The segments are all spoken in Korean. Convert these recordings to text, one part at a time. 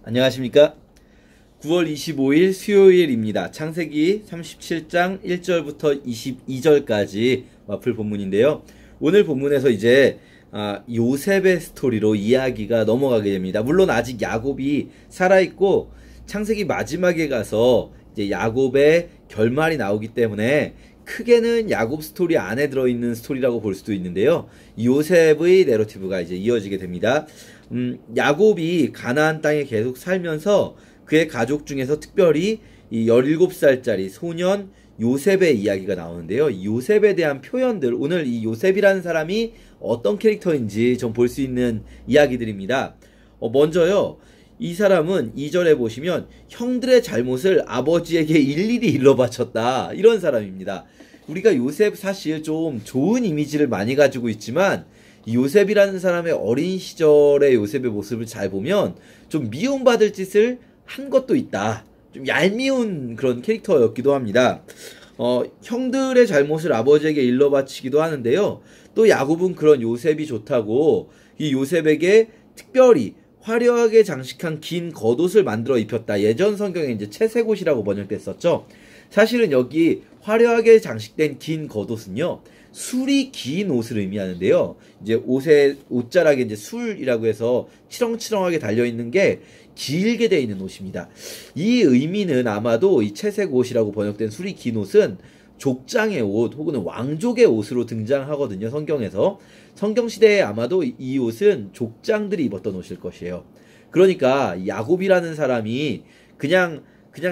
안녕하십니까? 9월 25일 수요일입니다. 창세기 37장 1절부터 22절까지 와플 본문인데요. 오늘 본문에서 이제 요셉의 스토리로 이야기가 넘어가게 됩니다. 물론 아직 야곱이 살아있고 창세기 마지막에 가서 이제 야곱의 결말이 나오기 때문에 크게는 야곱 스토리 안에 들어있는 스토리라고 볼 수도 있는데요. 요셉의 내러티브가 이제 이어지게 됩니다. 야곱이 가나안 땅에 계속 살면서 그의 가족 중에서 특별히 이 17살짜리 소년 요셉의 이야기가 나오는데요. 요셉에 대한 표현들, 오늘 이 요셉이라는 사람이 어떤 캐릭터인지 좀 볼 수 있는 이야기들입니다. 먼저요, 이 사람은 2절에 보시면 형들의 잘못을 아버지에게 일일이 일러바쳤다, 이런 사람입니다. 우리가 요셉 사실 좀 좋은 이미지를 많이 가지고 있지만 이 요셉이라는 사람의 어린 시절의 요셉의 모습을 잘 보면 좀 미움받을 짓을 한 것도 있다. 좀 얄미운 그런 캐릭터였기도 합니다. 형들의 잘못을 아버지에게 일러바치기도 하는데요. 또 야곱은 그런 요셉이 좋다고 이 요셉에게 특별히 화려하게 장식한 긴 겉옷을 만들어 입혔다. 예전 성경에 이제 채색옷이라고 번역됐었죠. 사실은 여기 화려하게 장식된 긴 겉옷은요, 술이 긴 옷을 의미하는데요. 이제 옷자락에 이제 술이라고 해서 치렁치렁하게 달려있는 게 길게 되어 있는 옷입니다. 이 의미는 아마도 이 채색 옷이라고 번역된 술이 긴 옷은 족장의 옷 혹은 왕족의 옷으로 등장하거든요, 성경에서. 성경시대에 아마도 이 옷은 족장들이 입었던 옷일 것이에요. 그러니까 야곱이라는 사람이 그냥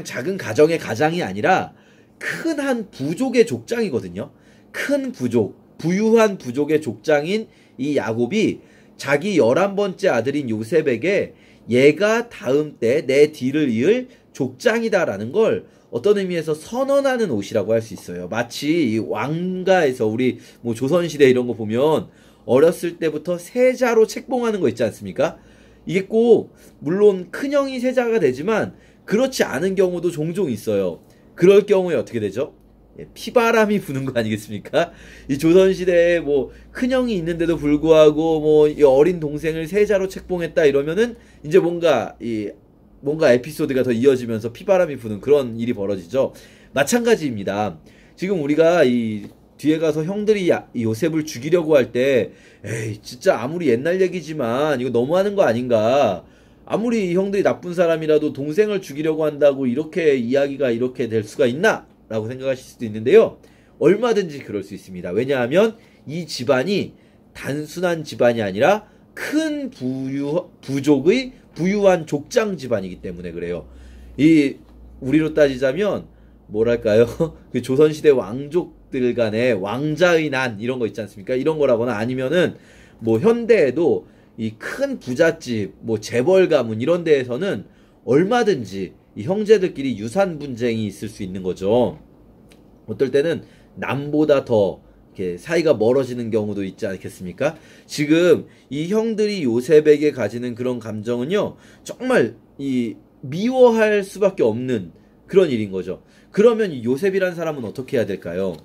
작은 가정의 가장이 아니라 큰 한 부족의 족장이거든요. 큰 부족, 부유한 부족의 족장인 이 야곱이 자기 11번째 아들인 요셉에게 얘가 다음 때 내 뒤를 이을 족장이다라는 걸 어떤 의미에서 선언하는 옷이라고 할 수 있어요. 마치 이 왕가에서 우리 뭐 조선시대 이런 거 보면 어렸을 때부터 세자로 책봉하는 거 있지 않습니까? 이게 꼭 물론 큰형이 세자가 되지만 그렇지 않은 경우도 종종 있어요. 그럴 경우에 어떻게 되죠? 피바람이 부는 거 아니겠습니까? 이 조선시대에 뭐 큰형이 있는데도 불구하고 뭐 이 어린 동생을 세자로 책봉했다 이러면은 이제 뭔가 에피소드가 더 이어지면서 피바람이 부는 그런 일이 벌어지죠. 마찬가지입니다. 지금 우리가 이 뒤에 가서 형들이 요셉을 죽이려고 할 때, 에이 진짜 아무리 옛날 얘기지만 이거 너무하는 거 아닌가, 아무리 형들이 나쁜 사람이라도 동생을 죽이려고 한다고 이렇게 이야기가 이렇게 될 수가 있나? 라고 생각하실 수도 있는데요. 얼마든지 그럴 수 있습니다. 왜냐하면 이 집안이 단순한 집안이 아니라 큰 부족의 부유한 족장 집안이기 때문에 그래요. 우리로 따지자면 뭐랄까요? 그 조선시대 왕족들 간의 왕자의 난 이런 거 있지 않습니까? 이런 거라거나 아니면은 뭐 현대에도 이 큰 부잣집, 뭐 재벌 가문 이런 데에서는 얼마든지 이 형제들끼리 유산 분쟁이 있을 수 있는 거죠. 어떨 때는 남보다 더 이렇게 사이가 멀어지는 경우도 있지 않겠습니까? 지금 이 형들이 요셉에게 가지는 그런 감정은요, 정말 미워할 수밖에 없는 그런 일인 거죠. 그러면 이 요셉이라는 사람은 어떻게 해야 될까요?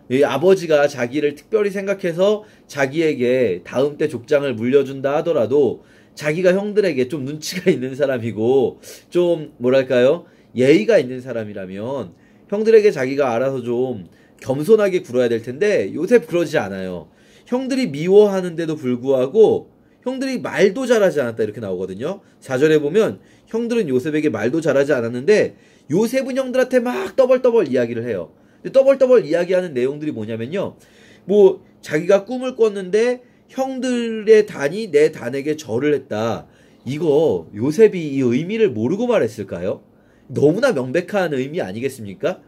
이 아버지가 자기를 특별히 생각해서 자기에게 다음 때 족장을 물려준다 하더라도 자기가 형들에게 좀 눈치가 있는 사람이고 좀 뭐랄까요, 예의가 있는 사람이라면 형들에게 자기가 알아서 좀 겸손하게 굴어야 될 텐데 요셉 그러지 않아요. 형들이 미워하는데도 불구하고 형들이 말도 잘하지 않았다 이렇게 나오거든요. 4절에 보면 형들은 요셉에게 말도 잘하지 않았는데 요셉은 형들한테 막 떠벌떠벌 이야기를 해요. 떠벌떠벌 이야기하는 내용들이 뭐냐면요, 뭐 자기가 꿈을 꿨는데 형들의 단이 내 단에게 절을 했다. 이거 요셉이 이 의미를 모르고 말했을까요? 너무나 명백한 의미 아니겠습니까?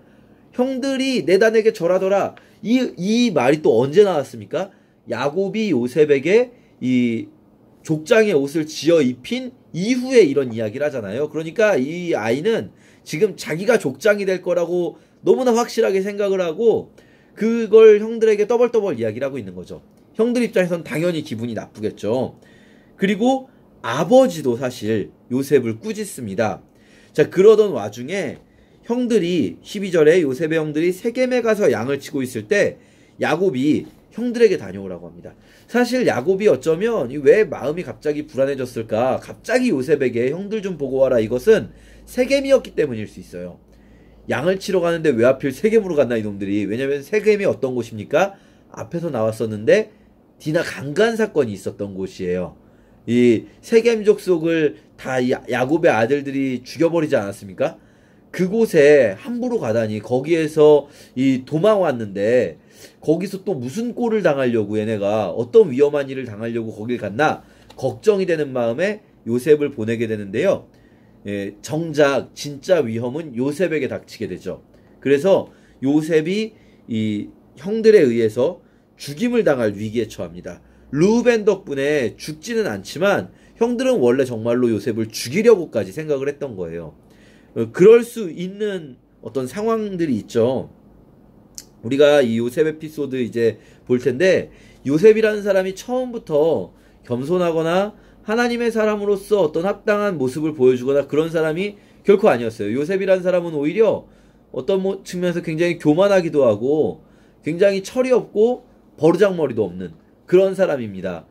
형들이 내 단에게 절하더라. 이 말이 또 언제 나왔습니까? 야곱이 요셉에게 이 족장의 옷을 지어 입힌 이후에 이런 이야기를 하잖아요. 그러니까 이 아이는 지금 자기가 족장이 될 거라고 너무나 확실하게 생각을 하고 그걸 형들에게 떠벌떠벌 이야기를 하고 있는 거죠. 형들 입장에선 당연히 기분이 나쁘겠죠. 그리고 아버지도 사실 요셉을 꾸짖습니다. 자, 그러던 와중에 형들이 12절에 요셉의 형들이 세겜에 가서 양을 치고 있을 때 야곱이 형들에게 다녀오라고 합니다. 사실 야곱이 어쩌면 왜 마음이 갑자기 불안해졌을까? 갑자기 요셉에게 형들 좀 보고 와라, 이것은 세겜이었기 때문일 수 있어요. 양을 치러 가는데 왜 하필 세겜으로 갔나 이놈들이. 왜냐면 세겜이 어떤 곳입니까? 앞에서 나왔었는데 디나 강간 사건이 있었던 곳이에요. 이 세겜 족속을 다 야곱의 아들들이 죽여버리지 않았습니까? 그곳에 함부로 가다니, 거기에서 이 도망 왔는데 거기서 또 무슨 꼴을 당하려고, 얘네가 어떤 위험한 일을 당하려고 거길 갔나 걱정이 되는 마음에 요셉을 보내게 되는데요. 예, 정작 진짜 위험은 요셉에게 닥치게 되죠. 그래서 요셉이 이 형들에 의해서 죽임을 당할 위기에 처합니다. 르우벤 덕분에 죽지는 않지만 형들은 원래 정말로 요셉을 죽이려고까지 생각을 했던 거예요. 그럴 수 있는 어떤 상황들이 있죠. 우리가 이 요셉 에피소드 이제 볼 텐데, 요셉이라는 사람이 처음부터 겸손하거나 하나님의 사람으로서 어떤 합당한 모습을 보여주거나 그런 사람이 결코 아니었어요. 요셉이라는 사람은 오히려 어떤 측면에서 굉장히 교만하기도 하고 굉장히 철이 없고 버르장머리도 없는 그런 사람입니다.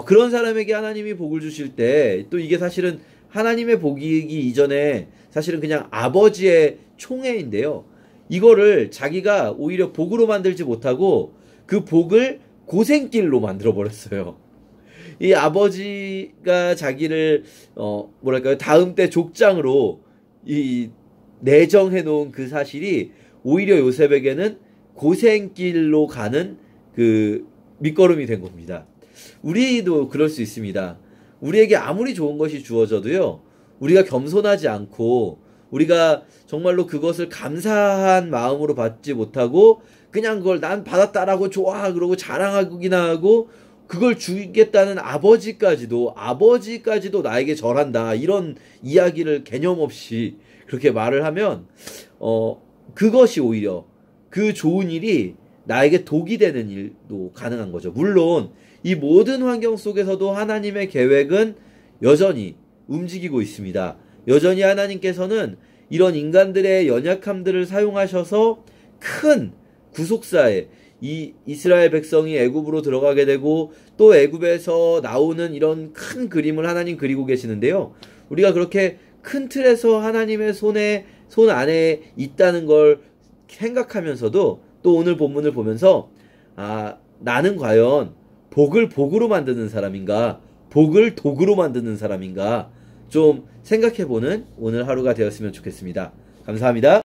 그런 사람에게 하나님이 복을 주실 때, 또 이게 사실은 하나님의 복이기 이전에 사실은 그냥 아버지의 총애인데요. 이거를 자기가 오히려 복으로 만들지 못하고 그 복을 고생길로 만들어버렸어요. 이 아버지가 자기를 뭐랄까요, 다음 때 족장으로 이 내정해 놓은 그 사실이 오히려 요셉에게는 고생길로 가는 그 밑거름이 된 겁니다. 우리도 그럴 수 있습니다. 우리에게 아무리 좋은 것이 주어져도요, 우리가 겸손하지 않고 우리가 정말로 그것을 감사한 마음으로 받지 못하고 그냥 그걸 난 받았다라고 좋아 그러고 자랑하기나 하고, 그걸 주겠다는 아버지까지도 나에게 절한다, 이런 이야기를 개념 없이 그렇게 말을 하면 그것이 오히려 그 좋은 일이 나에게 독이 되는 일도 가능한 거죠. 물론 이 모든 환경 속에서도 하나님의 계획은 여전히 움직이고 있습니다. 여전히 하나님께서는 이런 인간들의 연약함들을 사용하셔서 큰 구속사에, 이 이스라엘 백성이 애굽으로 들어가게 되고 또 애굽에서 나오는 이런 큰 그림을 하나님 그리고 계시는데요. 우리가 그렇게 큰 틀에서 하나님의 손 안에 있다는 걸 생각하면서도 또 오늘 본문을 보면서 나는 과연 복을 복으로 만드는 사람인가, 복을 독으로 만드는 사람인가 좀 생각해보는 오늘 하루가 되었으면 좋겠습니다. 감사합니다.